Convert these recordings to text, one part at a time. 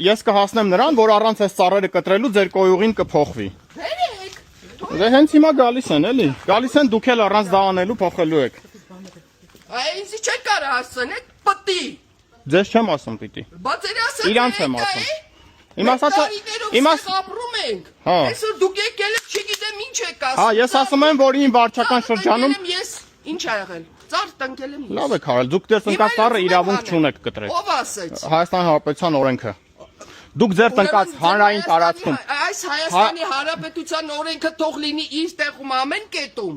ես կհասնեմ նրան, որ առանց այս ծառերը կտրելու ձեր կոյուղին կփոխվի։ Բերեք։ Դե հենց հիմա գալիս են, էլի։ Գալիս են դուք էլ առանց դա անելու փոխելու եք։ Ինձ չեք կարող հասցնել, պտի։ Ձեզ չեմ ասում պիտի։ Բայց էր ասած Իրանց եմ ասում։ Իմ ասածը ապրում ենք։ Հա։ Այսօր դուք եկել եք, չգիտեմ ինչ եք ասում։ Հա, ես ասում եմ, որ իմ վարչական շրջանում ես ինչ ա եղել։ Ծառ տնկել եմ ես։ լավ եք արել, դուք դեռ տնկած ծառը իրավունք չունեք կտրել։ Ով ասեց։ Հայաստանի Հանրապետության օրենքը։ Դուք ձեր տնկած հանրային տարածքում Այս Հայաստանի Հանրապետության օրենքը թող լինի իր տեղում ամեն կետում։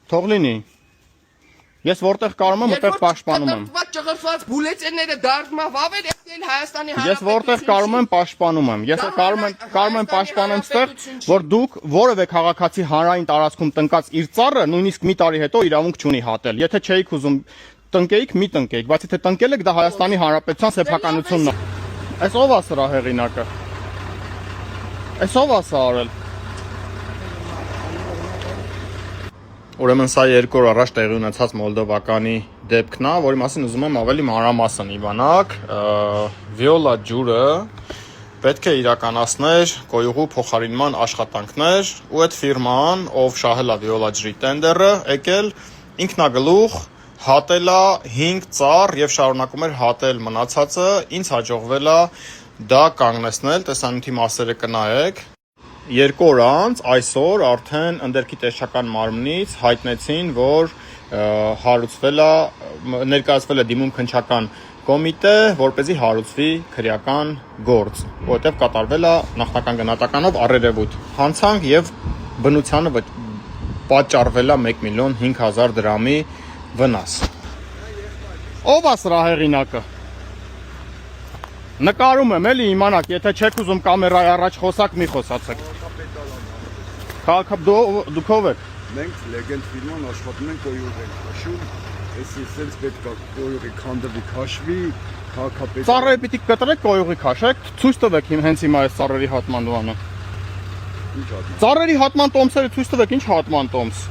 թող լինի։ Ես որտեղ կարող եմ, այդտեղ պաշտպանում եմ։ Ճղրված բուլետենները դարձմամբ ավեր եկել Հայաստանի Ես որտեղ կարող եմ պաշտպանում եմ։ Ես կարող եմ պաշտպանեմ ստեղ, որ դուք որևէ քաղաքացի հանրային տարածքում տնկած իր ծառը նույնիսկ մի տարի հետո իրավունք չունի հատել։ Եթե չէիք ուզում տնկեիք, մի տնկեիք, բայց եթե տնկել եք, դա Հայաստանի Հանրապետության սեփականությունն է։ Այս ով է սրա հեղինակը։ Այս ով է սա արել։ Ուրեմն սա 2 օր առաջ տեղի ունեցած մոլդովականի դեպքն է, որի մասին ուզում եմ ավելի մանրամասն իմանաք։ Վիոլա ջուրը պետք է իրականացներ կոյուղու փոխարինման աշխատանքներ, ու այդ ֆիրման, ով շահել է Վիոլա ջրի տենդերը, եկել ինքնագլուխ հատել է 5 ծառ եւ շարունակում էր հատել մնացածը, ինձ հաջողվել է դա կանգնեցնել, տեսանյութի մասերը կնայեք։ 2 օր անց այսօր արդեն ընդերքի տեսչական մարմնից հայտնեցին, որ հարուցվել է, ներկայացվել է դիմում քննչական կոմիտե, որպեսզի հարուցվի քրեական գործ, որտեղ կատարվել է նախնական գնահատականով առերևույթ։ Հանցանք եւ բնությանը պատճառվել է 1,5 միլիոն դրամի վնաս։ Ով է սրա հեղինակը։ Նկարում եմ էլի իմանաք, եթե չեք ուզում կամերայի առաջ խոսակ մի խոսացեք։ Դուք ով եք։ Մենք լեգենդ ֆիրման աշխատում ենք կոյուղ ենք քաշում, էսի սենց պետք է կոյուղի քանդվի քաշվի, քաղաքապետ։ Ծառերը պիտի կտրեք կոյուղի քաշեք, ցույց տվեք հենց հիմա այս ծառերի հատման բանը։ Ինչ հատման։ Ծառերի հատման տոմսերը ցույց տվեք, ինչ հատման տոմս։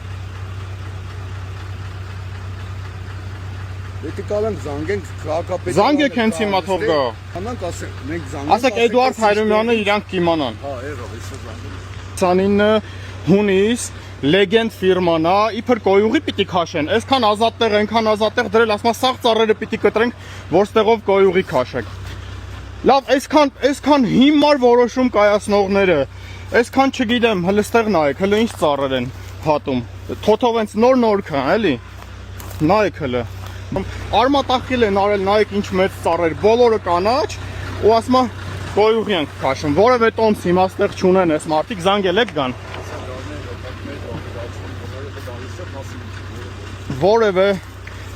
Եթե կարանք զանգենք քաղաքապետին։ Զանգեք հենց հիմա թող գա։ Հանանք ասենք, մենք զանգենք։ Ասեք Էդուարդ Հայրումյանը իրանք կիմանան։ Հա, եղավ, այսօր զանգում։ 29 հունիս լեգենդ ֆիրման է, իբր կոյուղի պիտի քաշեն, այսքան ազատտեղ, այնքան ազատտեղ դրել, ասում սաղ ծառերը պիտի կտրենք, որ ստեղով կոյուղի քաշեք։ Լավ, այսքան հիմար որոշում կայացնողները, այսքան չգիտեմ, հələ ստեղ նայեք, հələ ինչ ծառեր են հատում։ Թոթով հենց նոր կան, էլի։ Նայեք հələ։ Արմատախիլ են արել, նայեք ինչ մեծ ծառեր, բոլորը կանաչ, ու ասում է կոյուղի ենք քաշում, որևէ տոմս հիմա ստեղ չունեն, այս մարդիկ զանգել եք գան։ Որևէ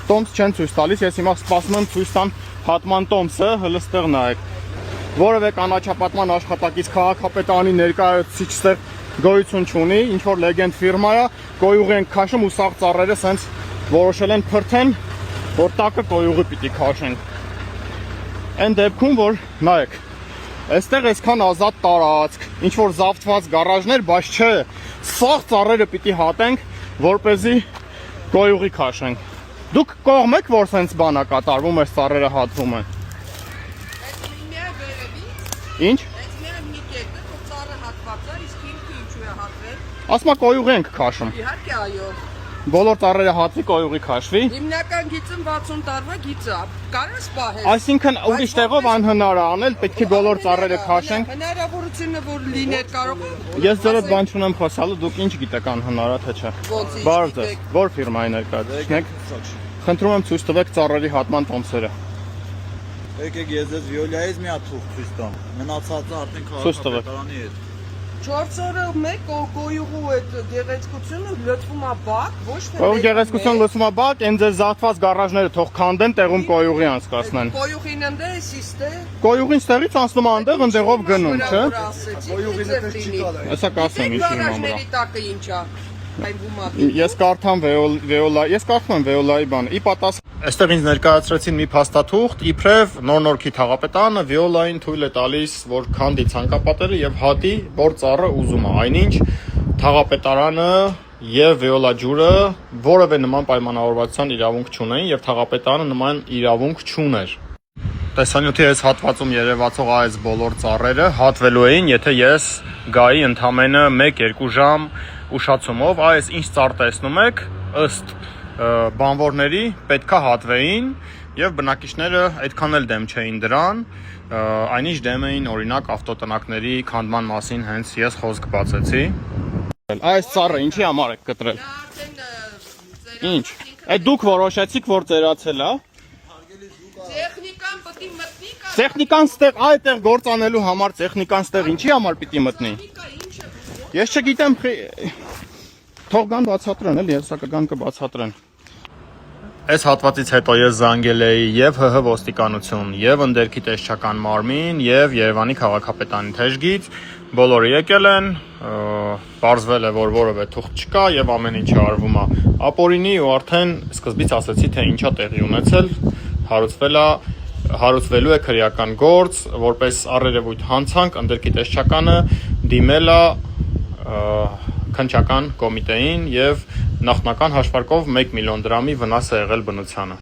տոմս չեն ցույց տալիս, ես հիմա սպասում եմ ցույց տան հատման տոմսը, հələ ստեղ նայեք։ Որևէ կանաչապատման աշխատակից քաղաքապետարանի ներկայացուցիչ ստեղ գոյություն չունի, ինչ որ լեգենդ ֆիրմա է, կոյուղի ենք քաշում ու սաղ ծառերը սենց որոշել են փրթեն, որ տակը կոյուղի պիտի քաշենք։ Այն դեպքում, որ նայեք, այստեղ այսքան ազատ տարածք, ինչ որ զավթված գարաժներ, բայց չէ, սաղ ծառերը պիտի հատենք, որպեսզի կոյուղի քաշենք։ Դուք կողմ եք, որ սենց բանա կատարվում, այս ծառերը հատվում են։ Ինչ։ Ասма կոյուղի ենք քաշում։ Իհարկե, այո։ Բոլոր ծառերը հատվի կոյուղի քաշվի։ Հիմնական գիծը 60 տարվա գիծը, կարես պահել։ Այսինքն ուրիշ տեղով անհնար է անել, պետք է բոլոր ծառերը քաշենք։ Հնարավորությունը որ լիներ կարող է։ Ես ձեր հետ բան չունեմ խոսալու, դուք ինչ գիտեք անհնար է թե չէ։ Բարև ձեզ, որ ֆիրմայի ներկայացուցիչն եք։ Խնդրում եմ ցույց տվեք ծառերի հատման տոմսերը։ Եկեք ես ձեզ Վիոլիայից մի հատ թուղթ ցույց տամ։ Մնացածը արդեն քաղաքապետարանի հետ։ 4 օրը մեկ կոյուղու այդ գեղեցկությունը լցվում է բակ, ոչ թե։ Ով գեղեցկություն լցվում է բակ, այն ձեր զատված գարաժները թող քանդեն, տեղում կոյուղի անցկացնեն։ Կոյուղին ընդ է, սիստե։ Կոյուղին ստեղից անցնում է այնտեղ, ընդեղով գնում, չէ։ Կոյուղին էլ չի գալու։ Հեսա կասեմ ինչ իմ ամրա։ Տակը ինչա։ Ես կարդամ Վիոլա, ես կարդում եմ Վիոլայի բանը։ Ի պատասխան այստեղ ինձ ներկայացրեցին մի փաստաթուղթ, իբրև նոր-նորքի թաղապետարանը Վիոլային թույլ է տալիս, որ քանդի ցանկապատերը եւ հատի, որ ծառը ուզում է։ Այնինչ թաղապետարանը եւ Վիոլա ջուրը որևէ նման պայմանավորվածության իրավունք չունեն եւ թաղապետարանը նման իրավունք չուներ։ Տեսանյութի այս հատվածում երևացող այս բոլոր ծառերը հատվելու էին, եթե ես գայի ընդամենը 1-2 ժամ ուշացումով, այս ինչ ծառ տեսնում եք, ըստ բանվորների պետքա հատվեին եւ բնակիչները այդքան էլ դեմ չէին դրան, այնինչ դեմ էին օրինակ ավտոտնակների քանդման մասին հենց ես խոսք բացեցի։ Այս ծառը ինչի համար եք կտրել։ Ինչ։ Այդ դուք որոշեցիք, որ ծերացել է։ Տեխնիկան պետք է մտնի կա։ Տեխնիկան ստեղ այդտեղ գործանելու համար տեխնիկան ստեղ ինչի համար պիտի մտնի։ Ես չգիտեմ, թող գան բացատրեն, էլի հեսա կգան կբացատրեն։ Այս հատվածից հետո ես զանգել էի եւ ՀՀ ոստիկանություն, եւ ընդերքի տեսչական մարմին, եւ Երևանի քաղաքապետարանի թեժգից, բոլորը եկել են, պարզվել է, որ որևէ թուղթ չկա եւ ամեն ինչը արվում է ապօրինի ու արդեն սկզբից ասացի, թե ինչա տեղի ունեցել, հարուցվելու է քրեական գործ, որպես առերևույթ հանցանք ընդերքի տեսչականը դիմել է քննչական կոմիտեին եւ նախնական հաշվարկով 1 միլիոն դրամի վնաս է եղել բնությանը։